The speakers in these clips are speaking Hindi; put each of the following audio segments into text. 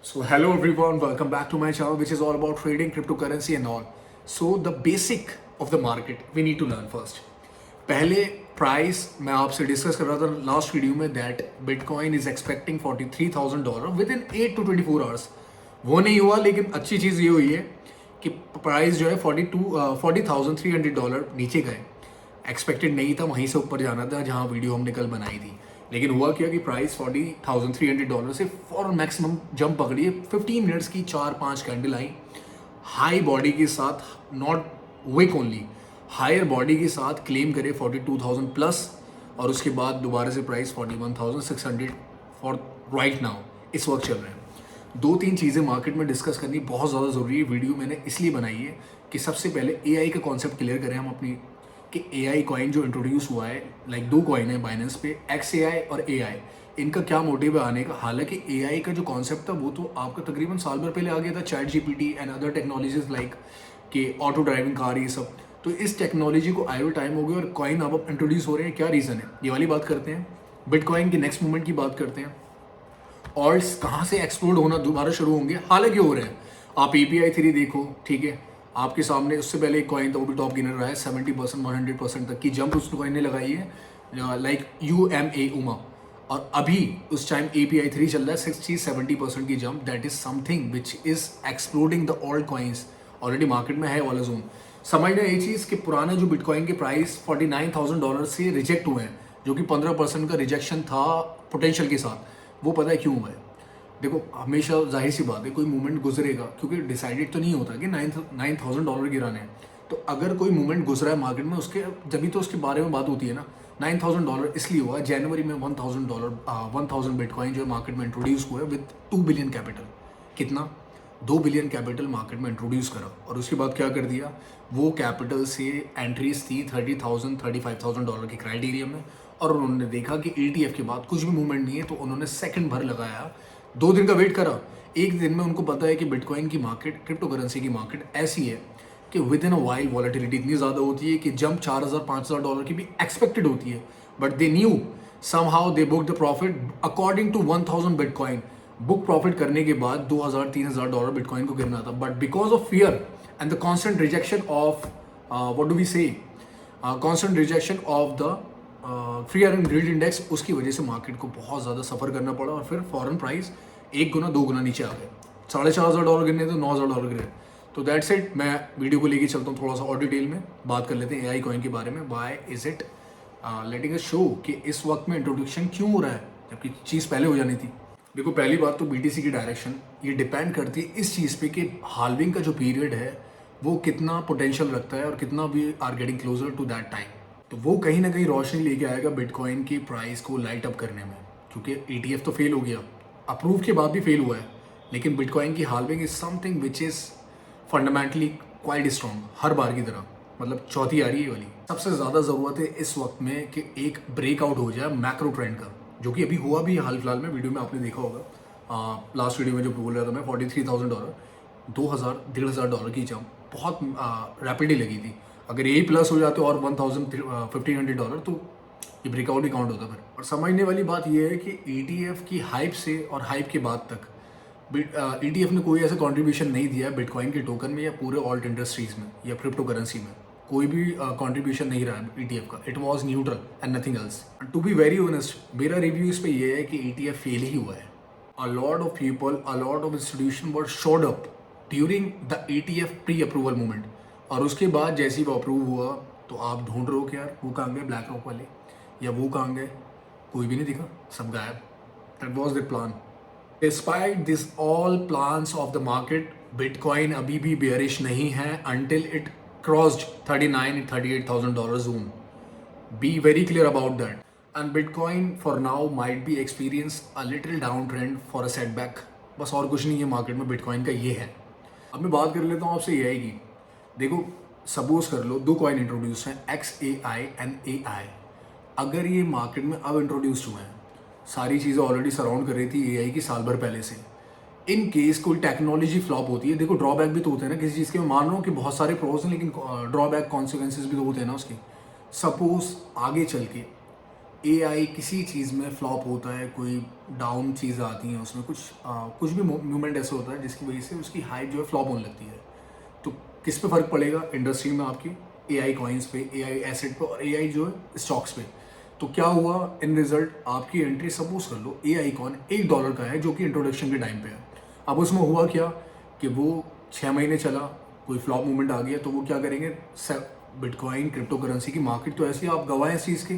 So hello everyone, welcome back to my channel which is all about trading cryptocurrency and all. So the basic of the market we need to learn first. पहले प्राइस मैं आपसे डिस्कस कर रहा था लास्ट वीडियो में that bitcoin is expecting $43,000 with in 8 to 24 hours. वो नहीं हुआ, लेकिन अच्छी चीज़ ये हुई है कि प्राइस जो है $40,300 नीचे गए. एक्सपेक्टेड नहीं था, वहीं से ऊपर जाना था जहाँ वीडियो हमने कल बनाई थी. लेकिन हुआ क्या कि प्राइस $40,300 से फॉरन मैक्सिमम जंप पकड़ी है. 15 मिनट्स की 4-5 कैंडल आई हाई बॉडी के साथ, not weak only, higher body के साथ क्लेम करे 42,000 प्लस, और उसके बाद दोबारा से प्राइस 41,600 फॉर राइट नाउ इस वक्त चल रहे हैं. 2-3 चीज़ें मार्केट में डिस्कस करनी बहुत ज़्यादा ज़रूरी है. वीडियो मैंने इसलिए बनाई है कि सबसे पहले एआई का कॉन्सेप्ट क्लियर करें हम अपनी, कि एआई कॉइन जो इंट्रोड्यूस हुआ है, लाइक 2 कॉइन है बाइनेंस पे, XAI और AI. इनका क्या मोटिव है आने का? हालांकि एआई का जो कॉन्सेप्ट था वो तो आपका तकरीबन साल भर पहले आ गया था, chat GPT and other technologies like कि ऑटो ड्राइविंग कार, ये सब. तो इस टेक्नोलॉजी को आए हुए टाइम हो गया और कॉइन अब इंट्रोड्यूस हो रहे हैं. क्या रीज़न है ये वाली बात करते हैं. बिटकॉइन की नेक्स्ट मूवमेंट की बात करते हैं. ऑल्ट्स कहाँ से एक्सप्लोड होना दोबारा शुरू होंगे, हालांकि हो रहे हैं. आप API 3 देखो, ठीक है, आपके सामने. उससे पहले एक कॉइन था, वो भी टॉप गेनर रहा है. 70% 100% तक की जंप उस कॉइन ने लगाई है, लाइक UMA. और अभी उस टाइम API 3 चल रहा है, 60-70% की jump. That is something which is exploding the alt coins. Already market में है वाला जोन. समझना ये चीज़ कि पुराना जो बिटकॉइन के प्राइस $49,000 से रिजेक्ट हुए हैं, जो कि 15% का रिजेक्शन था पोटेंशियल के साथ, वो पता है क्यों हुआ है? देखो, हमेशा जाहिर सी बात है कोई मूवमेंट गुजरेगा, क्योंकि डिसाइडेड तो नहीं होता कि $9,000 गिराने हैं. तो अगर कोई मूवमेंट गुजरा है मार्केट में, उसके जब तो उसके बारे में बात होती है ना. $9,000 इसलिए हुआ, जनवरी में $1,000 बिटकॉइन जो मार्केट में इंट्रोड्यूस हुआ है विद 2 बिलियन कैपिटल. कितना? 2 बिलियन कैपिटल मार्केट में इंट्रोड्यूस करा, और उसके बाद क्या कर दिया? वो कैपिटल से एंट्रीज थी $30,000 $35,000 के क्राइटेरिया में, और उन्होंने देखा कि ETF के बाद कुछ भी मूवमेंट नहीं है, तो उन्होंने सेकंड भर लगाया, 2 दिन का वेट करा. एक दिन में उनको पता है कि बिटकॉइन की मार्केट, क्रिप्टो करेंसी की मार्केट ऐसी है कि with in a while volatility इतनी ज़्यादा होती है कि जंप $4,000-5,000 की भी एक्सपेक्टेड होती है. But they knew somehow they book the profit according to 1,000 bitcoin. Book profit करने के बाद $2,000-3,000 बिटकॉइन को गिरना था. But because of fear and the constant rejection of what do we say constant rejection of the fear and greed index, उसकी वजह से मार्केट को बहुत ज़्यादा सफ़र करना पड़ा, और फिर फॉरेन प्राइस 1 गुना 2 गुना नीचे आ गए. $4,500 गिरने तो $9,000 गिरे. तो दैट्स इट. मैं वीडियो को लेके चलता हूँ थोड़ा सा और डिटेल में, बात कर लेते हैं AI कॉइन के बारे में. Why is it letting us show कि इस वक्त में इंट्रोडक्शन क्यों हो रहा है जबकि चीज़ पहले हो जानी थी. देखो, पहली बात तो BTC की डायरेक्शन ये डिपेंड करती है इस चीज़ पे कि हाल्विंग का जो पीरियड है वो कितना पोटेंशियल रखता है, और कितना भी are getting closer to that time. तो वो कहीं ना कहीं रोशनी लेके आएगा बिटकॉइन की प्राइस को लाइट अप करने में, क्योंकि ETF तो फेल हो गया, अप्रूव के बाद भी फेल हुआ है. लेकिन बिटकॉइन की halving is something which is fundamentally quite strong, हर बार की तरह, मतलब चौथी आ रही है वाली. सबसे ज़्यादा ज़रूरत है इस वक्त में कि एक ब्रेकआउट हो जाए मैक्रो ट्रेंड का, जो कि अभी हुआ भी हाल फिलहाल में. वीडियो में आपने देखा होगा, लास्ट वीडियो में जो बोल रहा था मैं, $43,000, $2,000-1,500 की जंप बहुत रैपिडली लगी थी. अगर यही प्लस हो जाते और $1,500 तो ये ब्रेकआउट ही काउंट होता फिर. और समझने वाली बात ये है कि ETF की हाइप से और हाइप के बाद तक ETF ने कोई ऐसा कंट्रीब्यूशन नहीं दिया है बिटकॉइन के टोकन में, या पूरे ऑल्ट इंडस्ट्रीज में, या क्रिप्टो करेंसी में. कोई भी कंट्रीब्यूशन नहीं रहा है ETF का. It was neutral and nothing else. To be very honest, मेरा रिव्यू इस पे ये है कि ETF फेल ही हुआ है. A lot of people, a lot of institution were showed up during the ETF pre approval movement, और उसके बाद जैसे ही वो अप्रूव हुआ तो आप ढूंढ रहे हो कि यार वो कहाँ गए ब्लैक रॉक वाले, या वो कहाँ गए, कोई भी नहीं दिखा, सब गायब. That was the plan. Despite this all plans of the market, bitcoin अभी भी बेयरिश नहीं है until it crossed $39,000-$38,000 zone. Be very clear about that. And Bitcoin for now might be experience a little downtrend for a setback. बस और कुछ नहीं है मार्केट में बिटकॉइन का ये है. अब मैं बात कर लेता हूँ आपसे AI की. देखो, सपोज कर लो 2 कॉइन इंट्रोड्यूस हैं, XAI एंड AI. अगर ये मार्केट में अब इंट्रोड्यूस हुए हैं, सारी चीज़ें ऑलरेडी सराउंड कर रही थी AI की साल भर पहले से. इन केस कोई टेक्नोलॉजी फ्लॉप होती है, देखो ड्रॉबैक भी तो होते हैं ना किसी चीज़ के. मैं मान रहा हूँ कि बहुत सारे प्रोज हैं, लेकिन ड्रॉबैक कॉन्सिक्वेंसेज भी तो होते हैं ना उसके. सपोज आगे चल के AI किसी चीज़ में फ्लॉप होता है, कोई डाउन चीज़ आती हैं उसमें कुछ भी मूवमेंट ऐसा होता है जिसकी वजह से उसकी हाइप जो है फ्लॉप होने लगती है। तो किस पे फ़र्क पड़ेगा इंडस्ट्री में आपकी? AI कॉइन्स पे, AI एसेट पे और AI जो है स्टॉक्स पे। तो क्या हुआ इन रिजल्ट, आपकी एंट्री सपोज कर लो AI कॉइन $1 का है जो कि इंट्रोडक्शन के टाइम पे है। अब उसमें हुआ क्या कि वो 6 महीने चला, कोई फ्लॉप मूवमेंट आ गया, तो वो क्या करेंगे, बिटकॉइन क्रिप्टो करेंसी की मार्केट तो ऐसी आप गवाह इस चीज़ की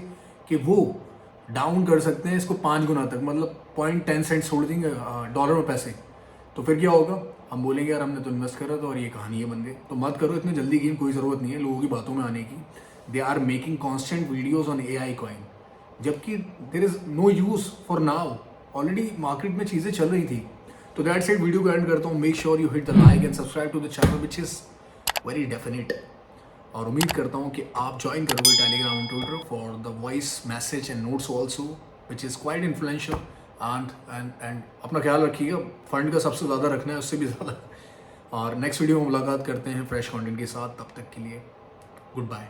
कि वो डाउन कर सकते हैं इसको 5 गुना तक, मतलब 0.10 सेंट छोड़ देंगे डॉलर में पैसे। तो फिर क्या होगा, हम बोलेंगे यार हमने तो इन्वेस्ट करा था और ये कहानी है बंदे, तो मत करो इतनी जल्दी गेम, कोई ज़रूरत नहीं है लोगों की बातों में आने की। They are making constant videos on AI coin, जबकि there is no use for now, already market में चीज़ें चल रही थी। तो दैट साइड वीडियो को एंड करता हूँ। Make sure you hit the like and subscribe to the channel which is very definite. और उम्मीद करता हूँ कि आप ज्वाइन करोगे Telegram and Twitter for the voice message and notes also which is quite influential. And अपना ख्याल रखिएगा, फंड का सबसे ज़्यादा रखना है, उससे भी ज़्यादा। और नेक्स्ट वीडियो में मुलाकात करते हैं फ्रेश कंटेंट के साथ, तब तक के लिए गुड बाय।